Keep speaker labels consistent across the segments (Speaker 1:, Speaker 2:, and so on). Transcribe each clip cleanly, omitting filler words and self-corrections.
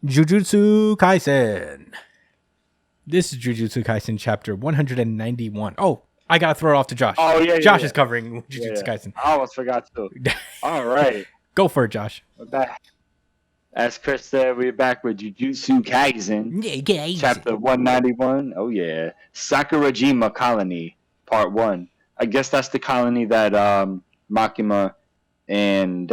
Speaker 1: Jujutsu Kaisen. This is Jujutsu Kaisen chapter 191. Oh, I gotta throw it off to Josh.
Speaker 2: Oh, yeah.
Speaker 1: Josh is covering Jujutsu Kaisen.
Speaker 2: I almost forgot to. All right.
Speaker 1: Go for it, Josh.
Speaker 2: We're back. As Chris said, we're back with Jujutsu Kaisen.
Speaker 1: Yeah,
Speaker 2: chapter 191. Oh, yeah. Sakurajima Colony, part 1. I guess that's the colony that Makima and...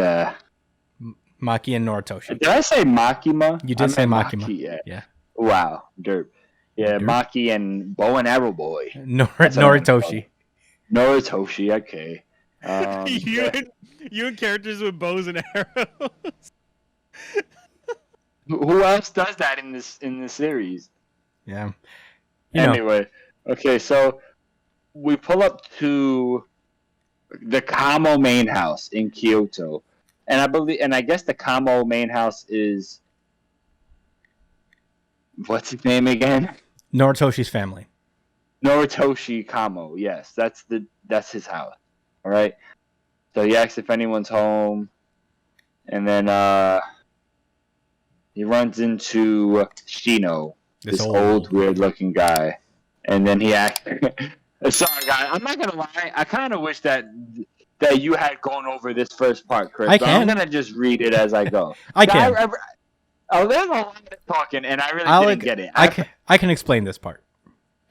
Speaker 1: Maki and Noritoshi.
Speaker 2: Did I say Makima?
Speaker 1: You did say Makima.
Speaker 2: Maki,
Speaker 1: yeah.
Speaker 2: Wow. Derp. Yeah, Derp. Maki and Bow and Arrow Boy.
Speaker 1: Noritoshi.
Speaker 2: Noritoshi, okay.
Speaker 3: You and characters with bows and arrows.
Speaker 2: Who else does that in this series?
Speaker 1: Yeah.
Speaker 2: Anyway, okay, so we pull up to the Kamo main house in Kyoto. And I guess the Kamo main house is, what's his name again?
Speaker 1: Noritoshi's family.
Speaker 2: Noritoshi Kamo, yes, that's his house. All right. So he asks if anyone's home, and then he runs into Shino, this old weird-looking guy, and then he asks. Sorry, guys, I'm not gonna lie. I kind of wish that you had gone over this first part, Chris. I'm gonna just read it as I go.
Speaker 1: I can.
Speaker 2: There's a lot of talking, and I really didn't get it.
Speaker 1: I can explain this part,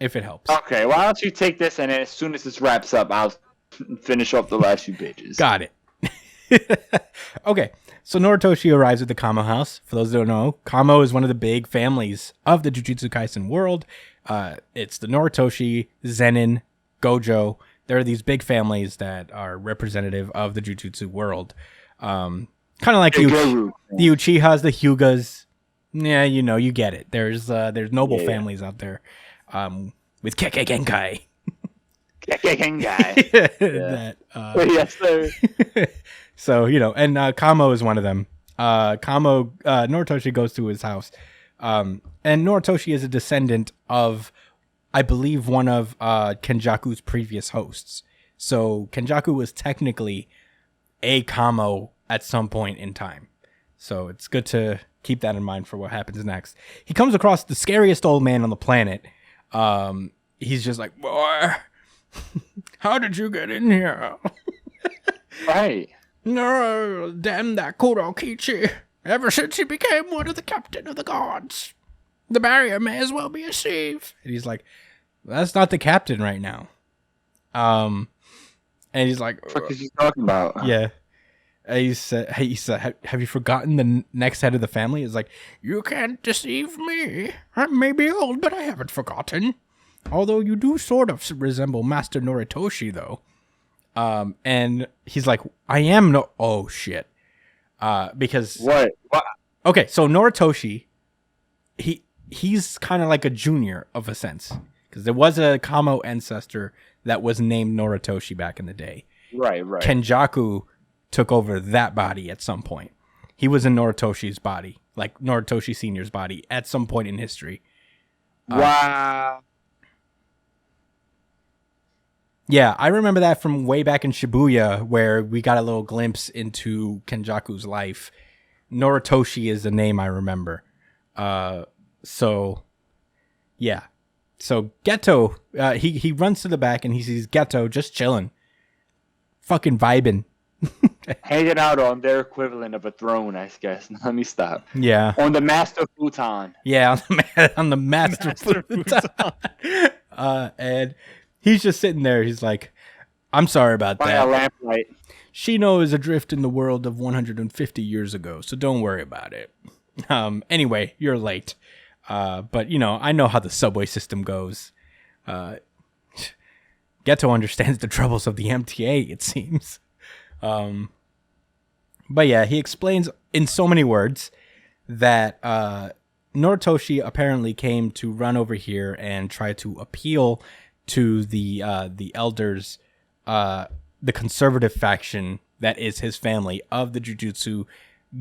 Speaker 1: if it helps.
Speaker 2: Okay, why don't you take this, and then as soon as this wraps up, I'll finish off the last few pages.
Speaker 1: Got it. Okay, so Noritoshi arrives at the Kamo house. For those who don't know, Kamo is one of the big families of the Jujutsu Kaisen world. It's the Noritoshi, Zenin, Gojo. There are these big families that are representative of the Jujutsu world. Kind of like the Uchihas, the Hyugas. Yeah, you get it. There's noble families out there with Kekkei Genkai.
Speaker 2: Kekkei Genkai. Yes, sir.
Speaker 1: So, and Kamo is one of them. Noritoshi goes to his house. And Noritoshi is a descendant of, I believe, one of Kenjaku's previous hosts. So Kenjaku was technically a Kamo at some point in time. So it's good to keep that in mind for what happens next. He comes across the scariest old man on the planet. He's just like, boy, how did you get in here?
Speaker 2: Right.
Speaker 1: No, damn that Kurokichi. Ever since he became one of the captain of the guards, the barrier may as well be a sieve. And he's like, that's not the captain right now. And he's like,
Speaker 2: what is he talking about?
Speaker 1: Yeah. And he said, have you forgotten the next head of the family? He's like, you can't deceive me. I may be old, but I haven't forgotten. Although you do sort of resemble Master Noritoshi, though. And he's like, I am no. Oh shit. Because
Speaker 2: what?
Speaker 1: Okay, so Noritoshi, he's kind of like a junior of a sense, because there was a Kamo ancestor that was named Noritoshi back in the day.
Speaker 2: Right.
Speaker 1: Kenjaku took over that body at some point. He was in Noritoshi's body, like Noritoshi Senior's body, at some point in history.
Speaker 2: Wow.
Speaker 1: Yeah, I remember that from way back in Shibuya, where we got a little glimpse into Kenjaku's life. Noritoshi is the name I remember. So, yeah. So, Geto, he runs to the back and he sees Geto just chilling. Fucking vibing.
Speaker 2: Hanging out on their equivalent of a throne, I guess. Let me stop.
Speaker 1: Yeah.
Speaker 2: On the Master Futon.
Speaker 1: Yeah, on the Master Futon. And he's just sitting there. He's like, I'm sorry about that.
Speaker 2: By a lamplight.
Speaker 1: Shino is adrift in the world of 150 years ago, so don't worry about it. Anyway, you're late. But, I know how the subway system goes. Geto understands the troubles of the MTA, it seems. But yeah, he explains in so many words that Noritoshi apparently came to run over here and try to appeal to the elders, the conservative faction that is his family of the Jujutsu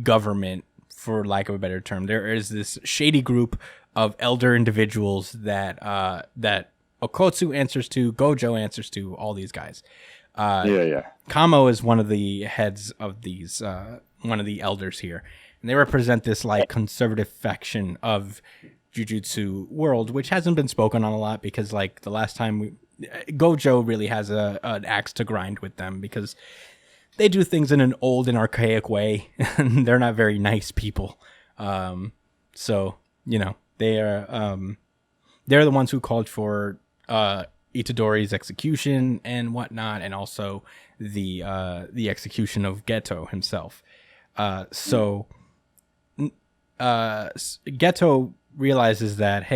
Speaker 1: government, for lack of a better term. There is this shady group of elder individuals that Okotsu answers to, Gojo answers to, all these guys.
Speaker 2: Yeah.
Speaker 1: Kamo is one of the heads of these, one of the elders here. and they represent this like conservative faction of Jujutsu world, which hasn't been spoken on a lot because like the last time Gojo really has an axe to grind with them because they do things in an old and archaic way, and they're not very nice people. So you know they're the ones who called for Itadori's execution and whatnot, and also the execution of Geto himself. Geto realizes that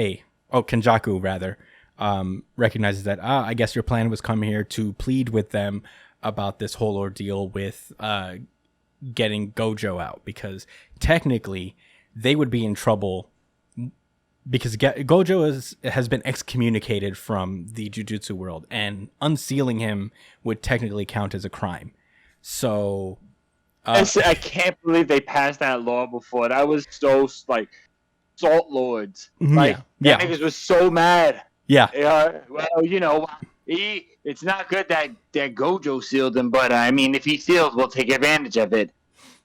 Speaker 1: Kenjaku rather recognizes that I guess your plan was come here to plead with them about this whole ordeal with getting Gojo out, because technically they would be in trouble because Gojo has been excommunicated from the Jujutsu world, and unsealing him would technically count as a crime. So
Speaker 2: I can't believe they passed that law before. That was so like salt lords. Like that niggas was so mad.
Speaker 1: Yeah.
Speaker 2: Well, you know, it's not good that Gojo sealed him, but I mean, if he seals, we'll take advantage of it.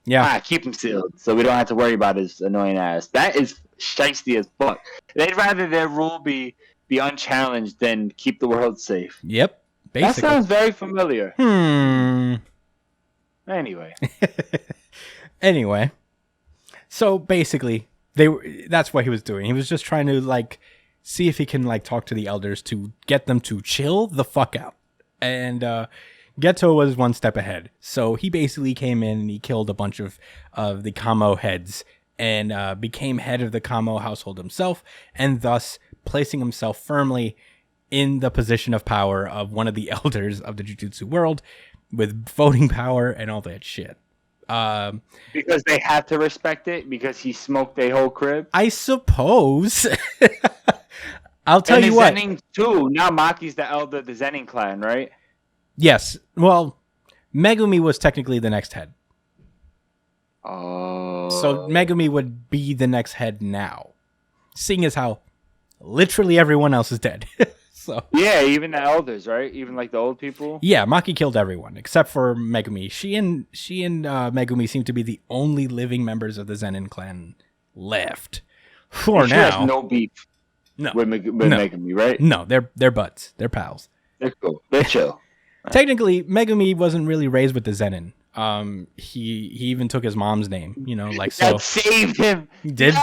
Speaker 1: Yeah.
Speaker 2: Keep him sealed, so we don't have to worry about his annoying ass. That is shiesty as fuck. They'd rather their rule be unchallenged than keep the world safe.
Speaker 1: Yep. Basically.
Speaker 2: That sounds very familiar. Anyway.
Speaker 1: So basically, that's what he was doing. He was just trying to like see if he can like talk to the elders to get them to chill the fuck out. And Geto was one step ahead. So he basically came in and he killed a bunch of the Kamo heads and became head of the Kamo household himself, and thus placing himself firmly in the position of power of one of the elders of the Jujutsu world with voting power and all that shit.
Speaker 2: Because they have to respect it because he smoked their whole crib?
Speaker 1: I suppose. I'll tell you what.
Speaker 2: Zenin too. Now Maki's the elder of the Zenin clan, right?
Speaker 1: Yes. Well, Megumi was technically the next head.
Speaker 2: Oh.
Speaker 1: So Megumi would be the next head now, seeing as how literally everyone else is dead. So
Speaker 2: yeah, even the elders, right? Even like the old people.
Speaker 1: Yeah, Maki killed everyone except for Megumi. She and Megumi seem to be the only living members of the Zenin clan left for
Speaker 2: she
Speaker 1: now.
Speaker 2: Has no beef.
Speaker 1: No,
Speaker 2: with Megumi, right?
Speaker 1: No, they're buds. They're pals.
Speaker 2: They're cool. They're chill.
Speaker 1: Technically, Megumi wasn't really raised with the Zenin. He even took his mom's name. You know, like so.
Speaker 2: That saved him.
Speaker 1: Did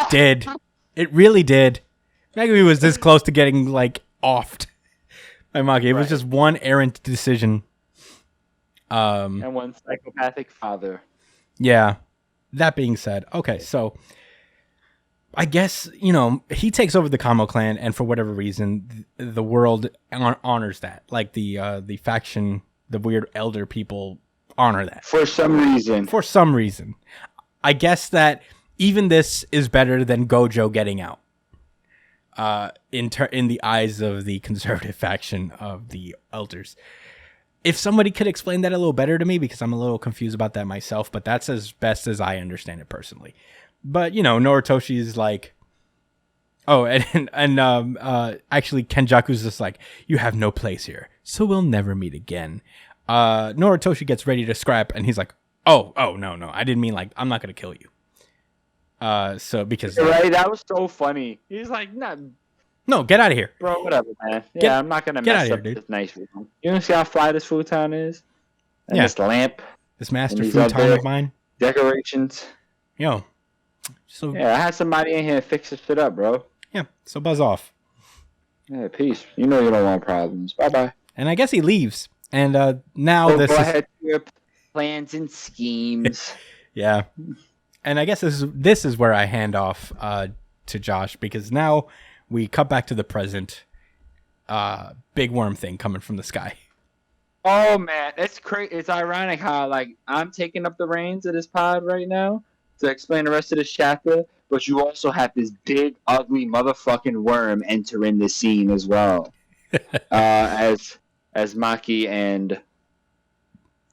Speaker 1: it really did? Megumi was this close to getting like offed by Maki. It was just one errant decision.
Speaker 2: And one psychopathic father.
Speaker 1: Yeah. That being said, okay, so I guess, you know, he takes over the Kamo clan, and for whatever reason, the world honors that. Like the faction, the weird elder people honor that.
Speaker 2: For some reason.
Speaker 1: I guess that even this is better than Gojo getting out. In the eyes of the conservative faction of the elders. If somebody could explain that a little better to me, because I'm a little confused about that myself, but that's as best as I understand it personally. But, you know, Noritoshi like, actually Kenjaku's just like, you have no place here, so we'll never meet again. Noritoshi gets ready to scrap, and he's like, no, I didn't mean like, I'm not going to kill you. So because
Speaker 2: that was so funny. He's like,
Speaker 1: no, get out of here,
Speaker 2: bro. Whatever, man. I'm not gonna mess up this nice room. You don't see how fly this futon is, and this lamp,
Speaker 1: this master futon of mine,
Speaker 2: decorations.
Speaker 1: Yo, so
Speaker 2: I had somebody in here fix this shit up, bro.
Speaker 1: Yeah, so buzz off.
Speaker 2: Yeah, peace. You know you don't want problems. Bye bye.
Speaker 1: And I guess he leaves, and now this
Speaker 2: go ahead to your plans and schemes.
Speaker 1: Yeah. And I guess this is where I hand off to Josh, because now we cut back to the present. Big worm thing coming from the sky.
Speaker 2: Oh man, it's crazy. It's ironic how like I'm taking up the reins of this pod right now to explain the rest of this chapter, but you also have this big, ugly motherfucking worm entering the scene as well, as Maki and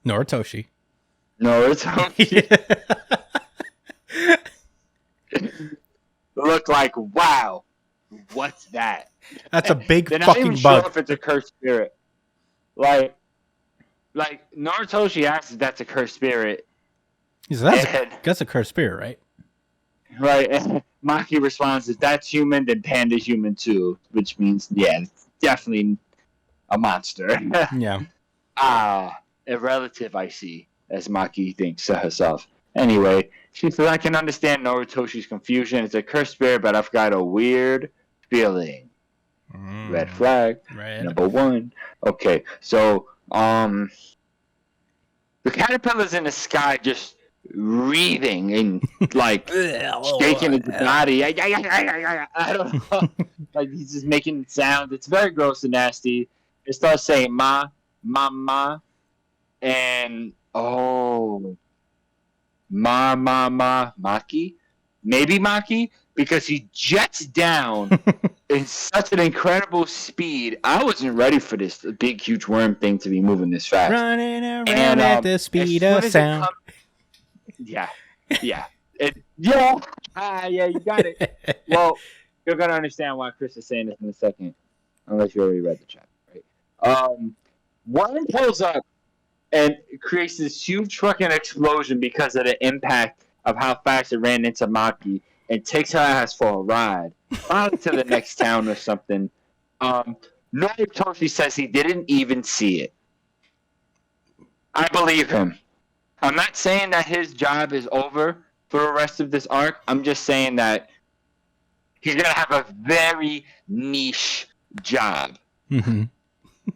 Speaker 1: Noritoshi.
Speaker 2: Look like, wow, what's that?
Speaker 1: That's a big
Speaker 2: They're not
Speaker 1: fucking
Speaker 2: even
Speaker 1: bug.
Speaker 2: sure if it's a cursed spirit. Like Noritoshi asks if that's a cursed spirit.
Speaker 1: He says, that's a cursed spirit, right?
Speaker 2: right? And Maki responds, if that's human, then Panda's human too, which means, yeah, it's definitely a monster.
Speaker 1: Yeah.
Speaker 2: A relative, I see, as Maki thinks to herself. Anyway, she says, I can understand Norotoshi's confusion. It's a cursed spirit, but I've got a weird feeling. Red flag.
Speaker 1: Red.
Speaker 2: Number 1. Okay, so, the caterpillar's in the sky just wreathing and, like, shaking its body. I don't know. Like, he's just making sounds. It's very gross and nasty. It starts saying, ma, ma, and Maki, maybe Maki, because he jets down in such an incredible speed. I wasn't ready for this big, huge worm thing to be moving this fast.
Speaker 1: Running around at the speed of sound.
Speaker 2: Yeah. Yeah, you got it. Well, you're gonna understand why Chris is saying this in a second, unless you already read the chapter, right? One pulls up and creates this huge fucking explosion because of the impact of how fast it ran into Maki, and takes her ass for a ride, probably to the next town or something. Noritoshi says he didn't even see it. I believe him. I'm not saying that his job is over for the rest of this arc. I'm just saying that he's going to have a very niche job in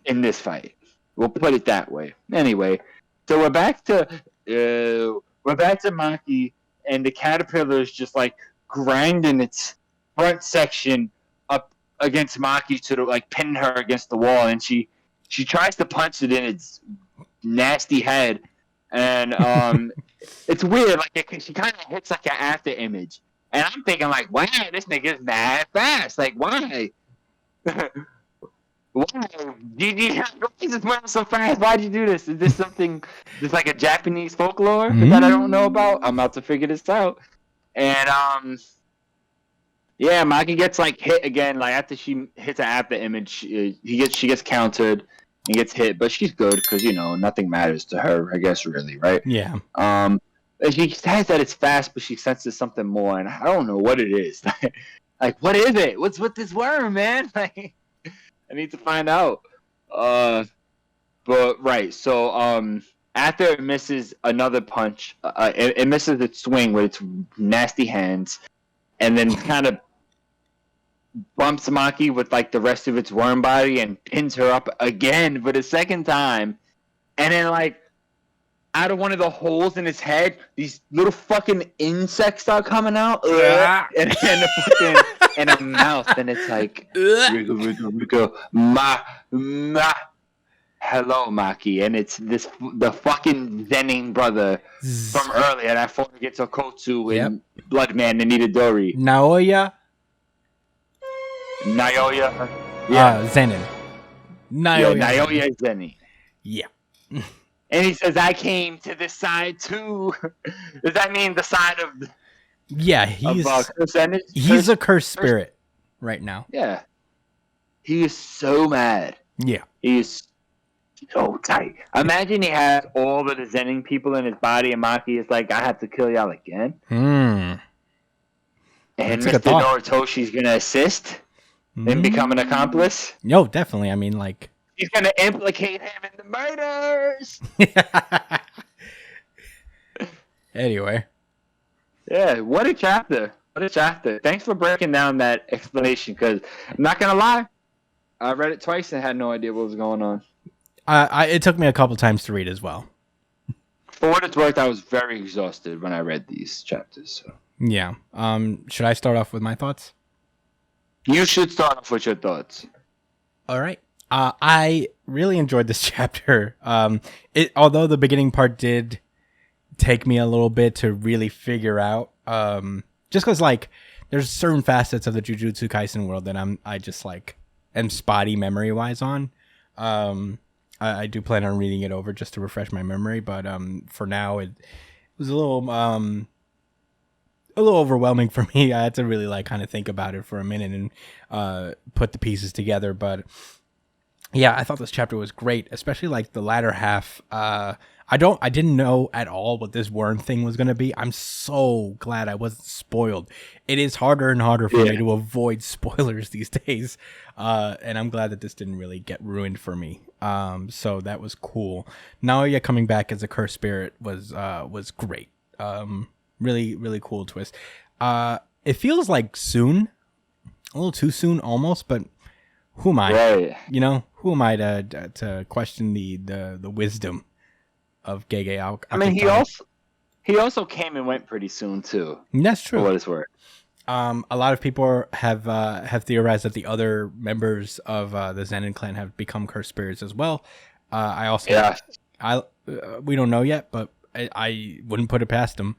Speaker 2: this fight. We'll put it that way. Anyway, so we're back to Maki, and the caterpillar is just like grinding its front section up against Maki to like pin her against the wall, and she tries to punch it in its nasty head, and it's weird. Like she kind of hits like an after image, and I'm thinking like, wow, this nigga's mad fast. Like why? Why? Why is this moving so fast? Why'd you do this? Is this something just like a Japanese folklore that I don't know about? I'm about to figure this out. And yeah, Maki gets like hit again. Like after she hits an after image, she gets countered and gets hit, but she's good because nothing matters to her. I guess really, right?
Speaker 1: Yeah.
Speaker 2: She says that it's fast, but she senses something more, and I don't know what it is. Like, what is it? What's with this worm, man? Like, I need to find out. But right, so after it misses another punch, it misses its swing with its nasty hands, and then kind of bumps Maki with like the rest of its worm body and pins her up again for the second time, and then like out of one of the holes in its head, these little fucking insects start coming out, and then the fucking and a mouth, and it's like wiggle, ma, hello Maki, and it's the fucking Zenin brother from earlier that fought against Okotsu and Bloodman and Itadori.
Speaker 1: Naoya,
Speaker 2: yeah,
Speaker 1: Zenin.
Speaker 2: Naoya Zenin.
Speaker 1: Yeah.
Speaker 2: And he says, I came to this side too. Does that mean the side of...
Speaker 1: Yeah, he's a cursed spirit right now.
Speaker 2: Yeah. He is so mad.
Speaker 1: Yeah.
Speaker 2: He is so tight. Imagine he has all of the Zenin people in his body, and Maki is like, I have to kill y'all again. And Mr. Noritoshi's going to assist and become an accomplice.
Speaker 1: No, definitely. I mean, like...
Speaker 2: He's going to implicate him in the murders.
Speaker 1: Anyway.
Speaker 2: Yeah, what a chapter. What a chapter. Thanks for breaking down that explanation, because I'm not going to lie, I read it twice and had no idea what was going on.
Speaker 1: It took me a couple times to read as well.
Speaker 2: For what it's worth, I was very exhausted when I read these chapters. So.
Speaker 1: Yeah. Should I start off with my thoughts?
Speaker 2: You should start off with your thoughts.
Speaker 1: All right. I really enjoyed this chapter. Although the beginning part did take me a little bit to really figure out, just because like there's certain facets of the Jujutsu Kaisen world that I just like am spotty memory wise on. I do plan on reading it over just to refresh my memory, but for now it was a little overwhelming for me. I had to really like kind of think about it for a minute and put the pieces together, but. Yeah, I thought this chapter was great, especially like the latter half. I I didn't know at all what this worm thing was going to be. I'm so glad I wasn't spoiled. It is harder and harder for me to avoid spoilers these days. And I'm glad that this didn't really get ruined for me. So that was cool. Naoya coming back as a cursed spirit was great. Really, really cool twist. It feels like soon, a little too soon almost, but who am I?
Speaker 2: Right.
Speaker 1: You know, who am I to question the wisdom of Gege Al?
Speaker 2: I mean, he also came and went pretty soon too.
Speaker 1: That's true.
Speaker 2: For what it's worth.
Speaker 1: A lot of people have theorized that the other members of the Zenin clan have become cursed spirits as well. We don't know yet, but I wouldn't put it past them.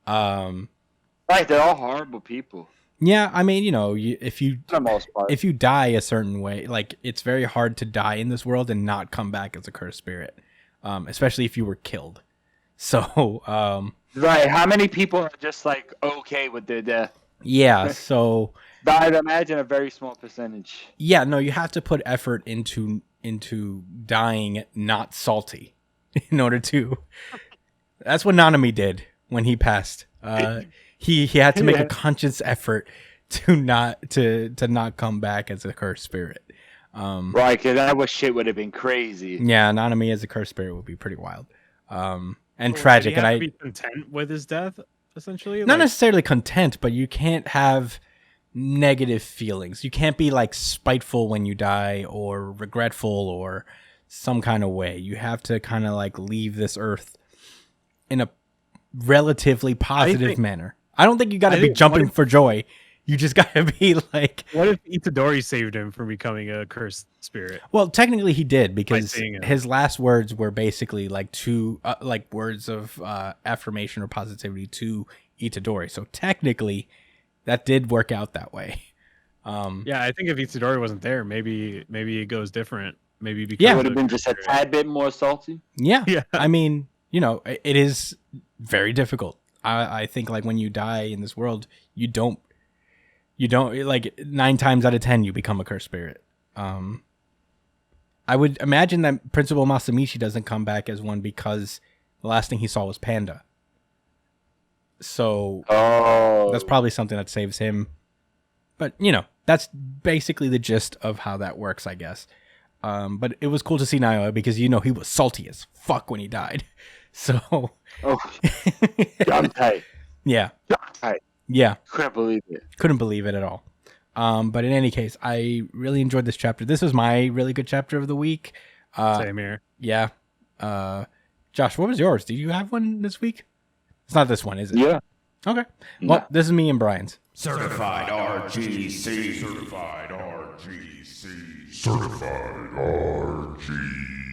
Speaker 2: Right, they're all horrible people.
Speaker 1: Yeah, I mean, you know, if you
Speaker 2: For the most part.
Speaker 1: if you die a certain way, like it's very hard to die in this world and not come back as a cursed spirit, especially if you were killed. So,
Speaker 2: right, how many people are just like okay with their death?
Speaker 1: yeah, so
Speaker 2: I'd imagine a very small percentage.
Speaker 1: yeah, no, you have to put effort into dying not salty in order to. That's what Nanami did when he passed. He had to make a conscious effort to not come back as a cursed spirit.
Speaker 2: Right, because that shit would have been crazy.
Speaker 1: Yeah, Nanami as a cursed spirit would be pretty wild. And tragic.
Speaker 3: Did he
Speaker 1: And
Speaker 3: have to be content with his death, essentially?
Speaker 1: not necessarily content, but you can't have negative feelings. You can't be like spiteful when you die or regretful or some kind of way. You have to kind of like leave this earth in a relatively positive manner. I don't think you got to be jumping for joy. You just got to be like...
Speaker 3: What if Itadori saved him from becoming a cursed spirit?
Speaker 1: Well, technically he did, because his last words were basically like two like words of affirmation or positivity to Itadori. So technically that did work out that way.
Speaker 3: Yeah, I think if Itadori wasn't there, maybe it goes different. Maybe because
Speaker 2: it would have been just a tad bit more salty.
Speaker 1: Yeah. I mean, you know, it is very difficult. I think like when you die in this world, you don't like 9 times out of 10 you become a cursed spirit. I would imagine that Principal Masamichi doesn't come back as one because the last thing he saw was Panda. So that's probably something that saves him. But you know, that's basically the gist of how that works, I guess. But it was cool to see Naoya because you know he was salty as fuck when he died. So
Speaker 2: I'm tight.
Speaker 1: Yeah.
Speaker 2: Tight.
Speaker 1: Yeah.
Speaker 2: Couldn't believe it.
Speaker 1: Couldn't believe it at all. But in any case, I really enjoyed this chapter. This was my really good chapter of the week.
Speaker 3: Same here.
Speaker 1: Yeah. Josh, what was yours? Did you have one this week? It's not this one, is it?
Speaker 2: Yeah.
Speaker 1: Okay. Well, this is me and Brian's.
Speaker 4: Certified RGC. Certified RGC. Certified RGC.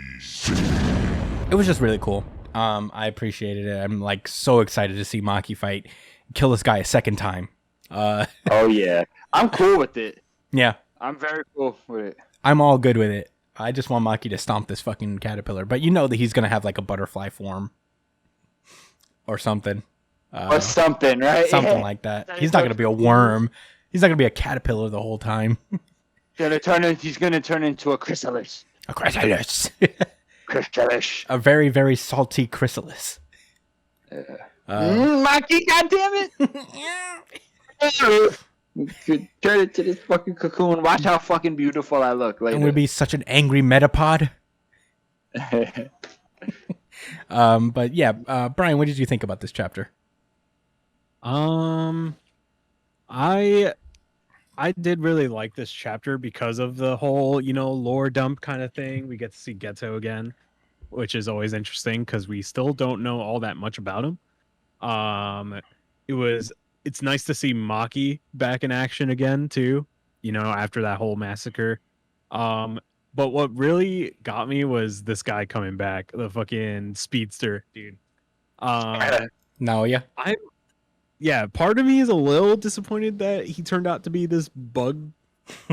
Speaker 1: It was just really cool. I appreciated it. I'm like so excited to see Maki fight, kill this guy a second time.
Speaker 2: Oh yeah, I'm cool with it.
Speaker 1: Yeah,
Speaker 2: I'm very cool with it.
Speaker 1: I'm all good with it. I just want Maki to stomp this fucking caterpillar, but you know that he's gonna have like a butterfly form or something.
Speaker 2: Or something, right?
Speaker 1: Something like that. He's not gonna be a worm. He's not gonna be a caterpillar the whole time.
Speaker 2: He's gonna turn into a chrysalis.
Speaker 1: A chrysalis.
Speaker 2: Chrysalis.
Speaker 1: A very, very salty chrysalis.
Speaker 2: Maki, goddammit! Turn it to this fucking cocoon. Watch how fucking beautiful I look later.
Speaker 1: I'm gonna be such an angry metapod. But yeah, Brian, what did you think about this chapter?
Speaker 3: I did really like this chapter because of the whole, lore dump kind of thing. We get to see Geto again, which is always interesting because we still don't know all that much about him. It's nice to see Maki back in action again too, after that whole massacre. But what really got me was this guy coming back, the fucking speedster dude.
Speaker 1: Naoya?
Speaker 3: Yeah, part of me is a little disappointed that he turned out to be this bug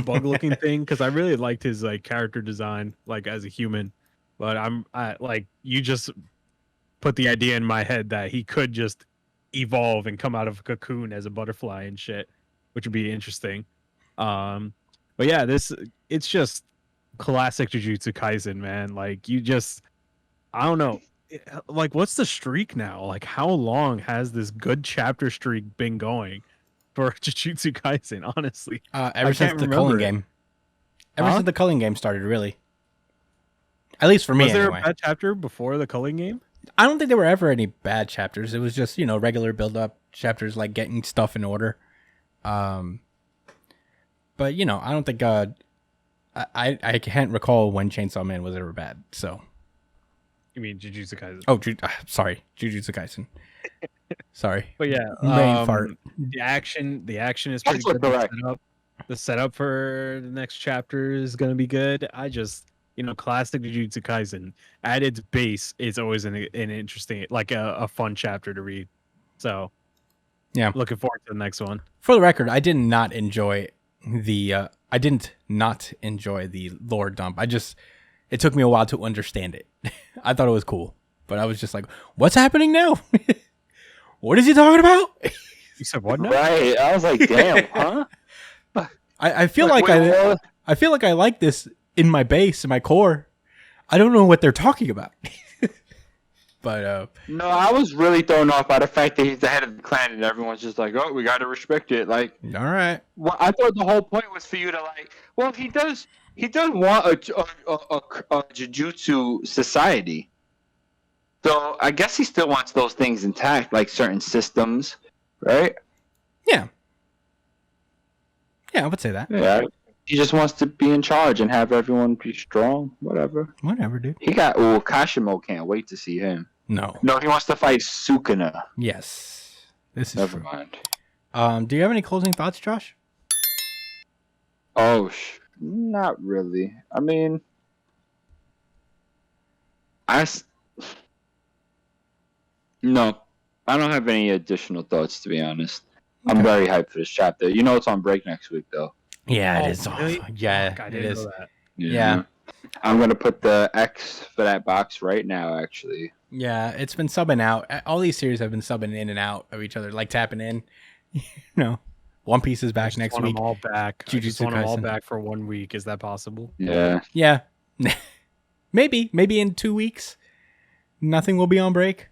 Speaker 3: looking thing, because I really liked his character design as a human. But you just put the idea in my head that he could just evolve and come out of a cocoon as a butterfly and shit, which would be interesting. But yeah, it's just classic Jujutsu Kaisen, man. I don't know. like, what's the streak now? Like, how long has this good chapter streak been going for Jujutsu Kaisen? Honestly,
Speaker 1: Ever since the culling game. Ever since the culling game started, really. At least for me,
Speaker 3: was there
Speaker 1: anyway.
Speaker 3: a bad chapter before the culling game?
Speaker 1: I don't think there were ever any bad chapters. It was just, regular build-up chapters, like getting stuff in order. But, I don't think... I can't recall when Chainsaw Man was ever bad, so...
Speaker 3: You mean Jujutsu Kaisen?
Speaker 1: Oh, sorry. Jujutsu Kaisen. Sorry.
Speaker 3: But yeah,
Speaker 1: brain fart.
Speaker 3: The action is pretty
Speaker 2: Also
Speaker 3: good.
Speaker 2: correct.
Speaker 3: The setup for the next chapter is gonna be good. I just, classic Jujutsu Kaisen at its base is always an interesting, like a fun chapter to read. So,
Speaker 1: yeah,
Speaker 3: looking forward to the next one.
Speaker 1: For the record, I did not enjoy the lore dump. It took me a while to understand it. I thought it was cool, but I was just like, "What's happening now? What is he talking about?"
Speaker 3: You said what now?
Speaker 2: Right. I was like, damn, huh?
Speaker 1: I feel like I feel like I like this in my base, in my core. I don't know what they're talking about. But
Speaker 2: no, I was really thrown off by the fact that he's the head of the clan, and everyone's just like, "Oh, we got to respect it." Like,
Speaker 1: all right.
Speaker 2: Well, I thought the whole point was for you to like. Well, he does want a Jujutsu society. So I guess he still wants those things intact, like certain systems, right?
Speaker 1: Yeah. Yeah, I would say that.
Speaker 2: Yeah. He just wants to be in charge and have everyone be strong. Whatever.
Speaker 1: Whatever, dude.
Speaker 2: He got. Oh, Kashimo can't wait to see him.
Speaker 1: No.
Speaker 2: No, he wants to fight Sukuna.
Speaker 1: Yes. This is
Speaker 2: Never
Speaker 1: true.
Speaker 2: mind.
Speaker 1: Do you have any closing thoughts, Josh?
Speaker 2: Oh, not really. I mean, no, I don't have any additional thoughts, to be honest.
Speaker 1: Okay.
Speaker 2: I'm very hyped for this chapter. You know it's on break next week, though.
Speaker 1: Yeah,
Speaker 3: Oh,
Speaker 1: it is.
Speaker 3: really?
Speaker 1: Yeah,
Speaker 3: I
Speaker 1: it
Speaker 3: didn't
Speaker 1: is.
Speaker 3: know that.
Speaker 1: Yeah.
Speaker 2: I'm going to put the X for that box right now, actually.
Speaker 1: Yeah, it's been subbing out. All these series have been subbing in and out of each other, like tapping in. One Piece is back next week.
Speaker 3: Them all back. I just
Speaker 1: Jujutsu
Speaker 3: want them all
Speaker 1: Kaisen.
Speaker 3: back for 1 week. Is that possible?
Speaker 2: Yeah.
Speaker 1: Yeah. Maybe in 2 weeks, nothing will be on break.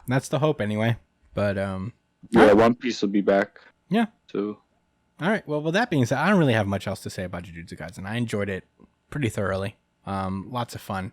Speaker 1: That's the hope anyway. But
Speaker 2: Yeah, One Piece will be back.
Speaker 1: Yeah.
Speaker 2: So.
Speaker 1: All right. Well, with that being said, I don't really have much else to say about Jujutsu Kaisen. I enjoyed it pretty thoroughly. Lots of fun.